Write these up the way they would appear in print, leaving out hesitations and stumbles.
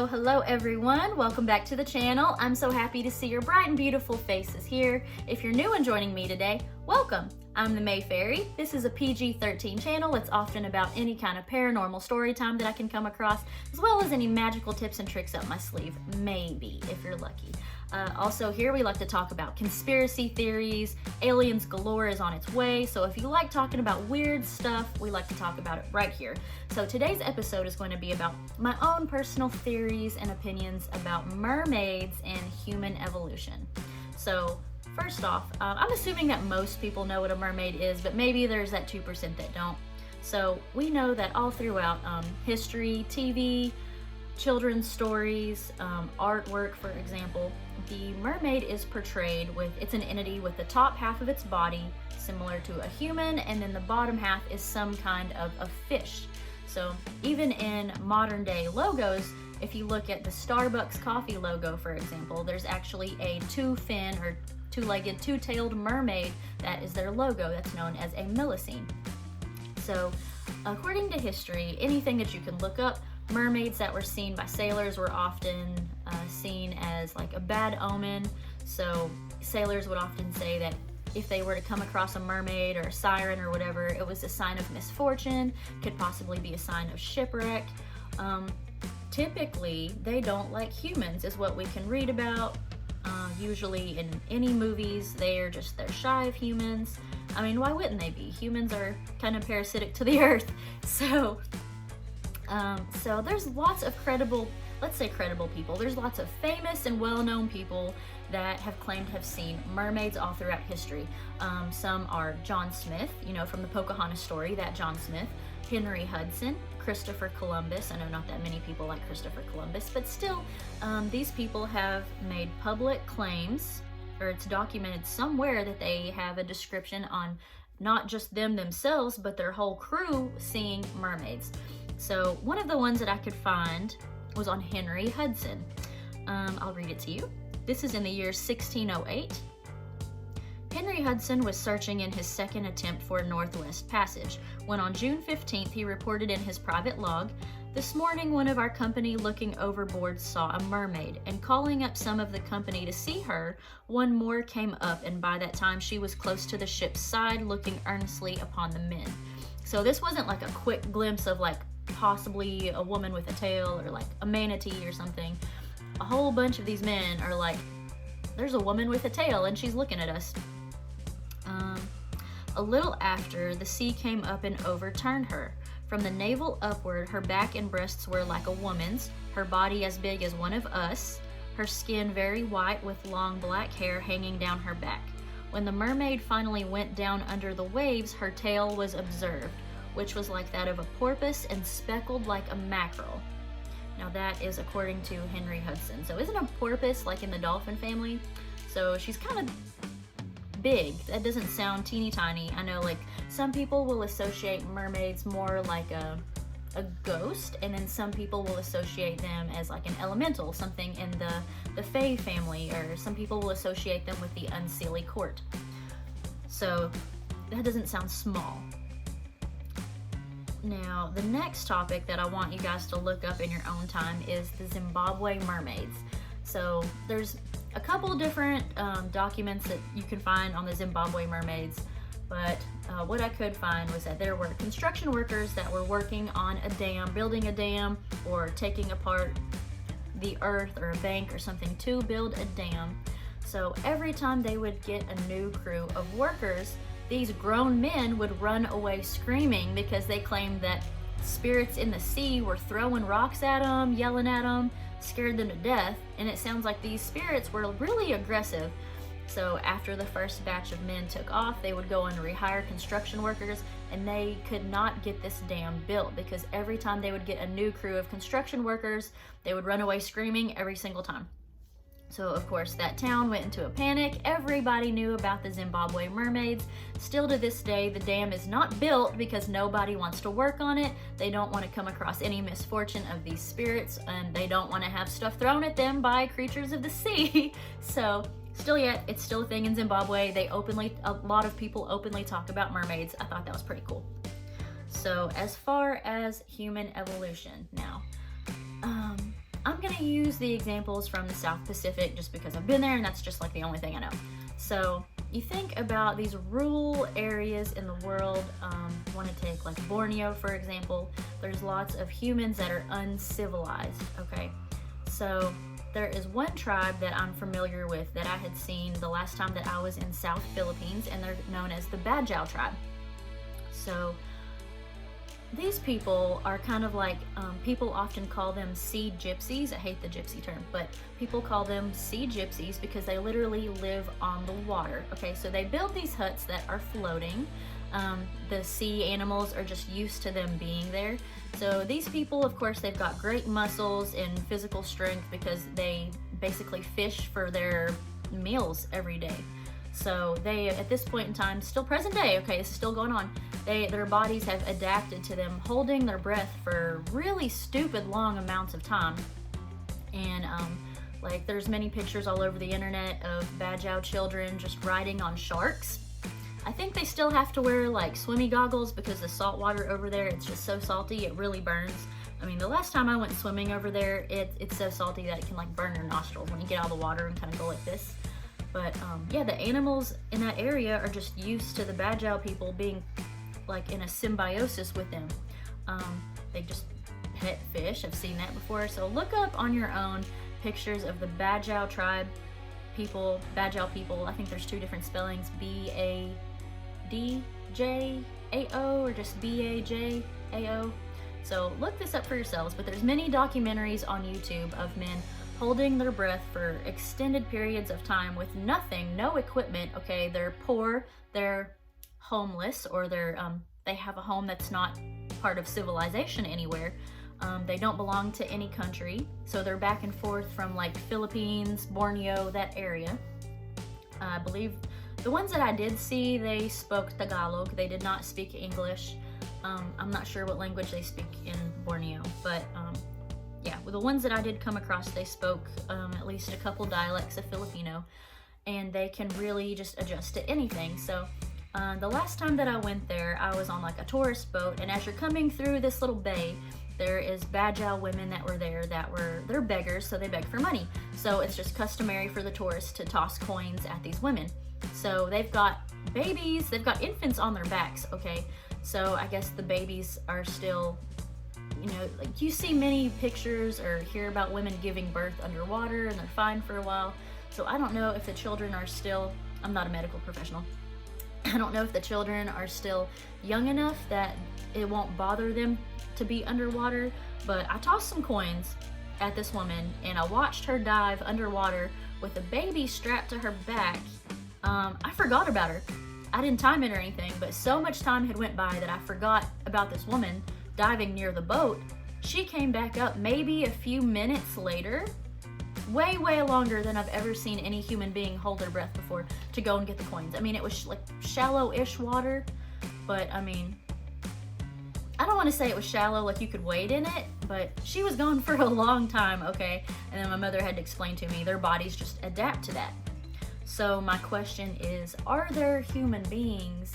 Hello everyone. Welcome back to the channel. I'm so happy to see your bright and beautiful faces here. If you're new and joining me today, welcome. I'm the May Fairy. This is a PG-13 channel. It's often about any kind of paranormal story time that I can come across, as well as any magical tips and tricks up my sleeve, maybe, if you're lucky. Also here we like to talk about conspiracy theories. Aliens galore is on its way, so if you like talking about weird stuff, we like to talk about it right here. So today's episode is going to be about my own personal theories and opinions about mermaids and human evolution. So first off, I'm assuming that most people know what a mermaid is, but maybe there's that 2% that don't. So we know that all throughout history, TV, children's stories, artwork, for example, the mermaid is portrayed with, it's an entity with the top half of its body similar to a human, and then the bottom half is some kind of a fish. So even in modern day logos, if you look at the Starbucks coffee logo, for example, there's actually a two-fin or two-legged, two-tailed mermaid that is their logo. That's known as a Millicene. So according to history, anything that you can look up, mermaids that were seen by sailors were often seen as like a bad omen. So sailors would often say that if they were to come across a mermaid or a siren or whatever, it was a sign of misfortune, could possibly be a sign of shipwreck. Typically, they don't like humans, is what we can read about. Usually in any movies, they're shy of humans. I mean, why wouldn't they be? Humans are kind of parasitic to the earth. So there's lots of credible people. There's lots of famous and well-known people that have claimed to have seen mermaids all throughout history. Some are John Smith, from the Pocahontas story, that John Smith, Henry Hudson, Christopher Columbus. I know not that many people like Christopher Columbus, but still, these people have made public claims, or it's documented somewhere that they have a description on not just them themselves, but their whole crew seeing mermaids. So one of the ones that I could find was on Henry Hudson. I'll read it to you. This is in the year 1608. Henry Hudson was searching in his second attempt for a Northwest Passage when on June 15th he reported in his private log, "This morning one of our company looking overboard saw a mermaid, and calling up some of the company to see her, one more came up, and by that time she was close to the ship's side looking earnestly upon the men." So this wasn't like a quick glimpse of like possibly a woman with a tail or like a manatee or something. A whole bunch of these men are like, there's a woman with a tail and she's looking at us. A little after, the sea came up and overturned her. From the navel upward, her back and breasts were like a woman's, her body as big as one of us, her skin very white with long black hair hanging down her back. When the mermaid finally went down under the waves, her tail was observed, which was like that of a porpoise and speckled like a mackerel. Now that is according to Henry Hudson. So isn't a porpoise like in the dolphin family? So she's kind of big. That doesn't sound teeny tiny. I know like some people will associate mermaids more like a ghost, and then some people will associate them as like an elemental, something in the Fae family, or some people will associate them with the Unseelie Court. So that doesn't sound small. Now, the next topic that I want you guys to look up in your own time is the Zimbabwe mermaids. So there's a couple different documents that you can find on the Zimbabwe mermaids, but what I could find was that there were construction workers that were working on a dam, building a dam, or taking apart the earth or a bank or something to build a dam. So every time they would get a new crew of workers, these grown men would run away screaming because they claimed that spirits in the sea were throwing rocks at them, yelling at them, scared them to death, and it sounds like these spirits were really aggressive. So after the first batch of men took off, they would go and rehire construction workers, and they could not get this dam built because every time they would get a new crew of construction workers, they would run away screaming every single time. So of course that town went into a panic. Everybody knew about the Zimbabwe mermaids. Still to this day, the dam is not built because nobody wants to work on it. They don't want to come across any misfortune of these spirits, and they don't want to have stuff thrown at them by creatures of the sea. So still yet, it's still a thing in Zimbabwe. A lot of people openly talk about mermaids. I thought that was pretty cool. So as far as human evolution now, I'm gonna use the examples from the South Pacific just because I've been there and that's just like the only thing I know. So you think about these rural areas in the world, want to take like Borneo, for example. There's lots of humans that are uncivilized, okay? So there is one tribe that I'm familiar with that I had seen the last time that I was in South Philippines, and they're known as the Badjao tribe. So these people are kind of like, people often call them sea gypsies. I hate the gypsy term, but people call them sea gypsies because they literally live on the water. Okay, so they build these huts that are floating. The sea animals are just used to them being there. So these people, of course, they've got great muscles and physical strength because they basically fish for their meals every day. So they, at this point in time, still present day, okay, this is still going on, their bodies have adapted to them holding their breath for really stupid long amounts of time. And like there's many pictures all over the internet of Badjao children just riding on sharks. I think they still have to wear like swimmy goggles because the salt water over there, it's just so salty, it really burns. I mean, the last time I went swimming over there, it's so salty that it can like burn your nostrils when you get out of the water and kind of go like this. But yeah, the animals in that area are just used to the Badjao people being like in a symbiosis with them. They just pet fish, I've seen that before. So look up on your own pictures of the Badjao tribe people, Badjao people. I think there's two different spellings, B-A-D-J-A-O or just B-A-J-A-O. So look this up for yourselves, but there's many documentaries on YouTube of men holding their breath for extended periods of time with nothing, no equipment, okay? They're poor, they're homeless, or they have a home that's not part of civilization anywhere. They don't belong to any country, so they're back and forth from like Philippines, Borneo, that area. I believe the ones that I did see, they spoke Tagalog. They did not speak English. I'm not sure what language they speak in Borneo, but yeah, well, the ones that I did come across, they spoke at least a couple dialects of Filipino, and they can really just adjust to anything. So the last time that I went there, I was on like a tourist boat, and as you're coming through this little bay, there is Badjao women that were there they're beggars, so they beg for money. So it's just customary for the tourists to toss coins at these women. So they've got babies, they've got infants on their backs, okay? So I guess the babies are still, you know, like you see many pictures or hear about women giving birth underwater and they're fine for a while. So I don't know if the children are still, I'm not a medical professional, I don't know if the children are still young enough that it won't bother them to be underwater, but I tossed some coins at this woman and I watched her dive underwater with a baby strapped to her back. I forgot about her. I didn't time it or anything, but so much time had went by that I forgot about this woman diving near the boat. She came back up maybe a few minutes later, way longer than I've ever seen any human being hold their breath before to go and get the coins. I mean, it was like shallow-ish water, but I mean, I don't want to say it was shallow like you could wade in it, but she was gone for a long time, okay? And then my mother had to explain to me their bodies just adapt to that. So my question is, are there human beings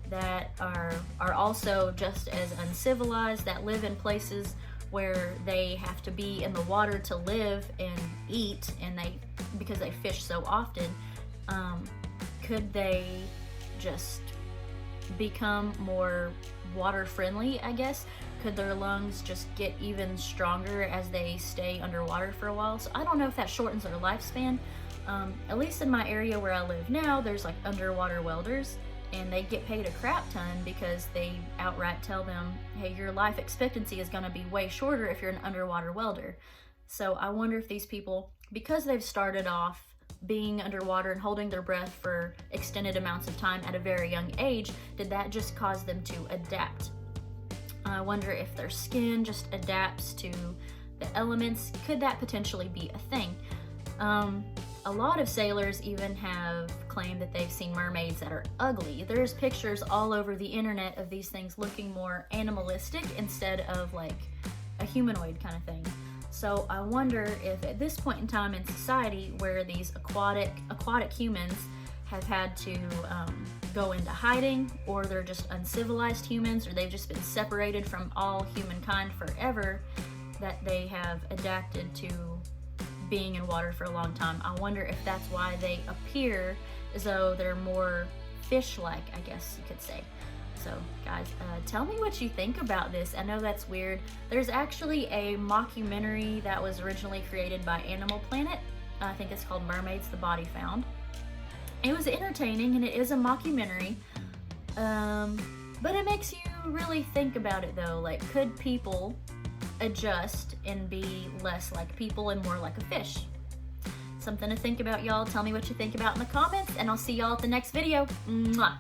that are also just as uncivilized, that live in places where they have to be in the water to live and eat, and because they fish so often, could they just become more water friendly, I guess? Could their lungs just get even stronger as they stay underwater for a while? So I don't know if that shortens their lifespan. At least in my area where I live now, there's like underwater welders, and they get paid a crap ton because they outright tell them, hey, your life expectancy is going to be way shorter if you're an underwater welder. So I wonder if these people, because they've started off being underwater and holding their breath for extended amounts of time at a very young age, did that just cause them to adapt? I wonder if their skin just adapts to the elements. Could that potentially be a thing? A lot of sailors even have claimed that they've seen mermaids that are ugly. There's pictures all over the internet of these things looking more animalistic instead of like a humanoid kind of thing. So I wonder if at this point in time in society where these aquatic humans have had to go into hiding, or they're just uncivilized humans, or they've just been separated from all humankind forever, that they have adapted to being in water for a long time. I wonder if that's why they appear as though they're more fish-like, I guess you could say. So guys, tell me what you think about this. I know that's weird. There's actually a mockumentary that was originally created by Animal Planet. I think it's called Mermaids, the Body Found. It was entertaining and it is a mockumentary, but it makes you really think about it though. Like, could people adjust and be less like people and more like a fish? Something to think about, y'all. Tell me what you think about in the comments, and I'll see y'all at the next video. Mwah.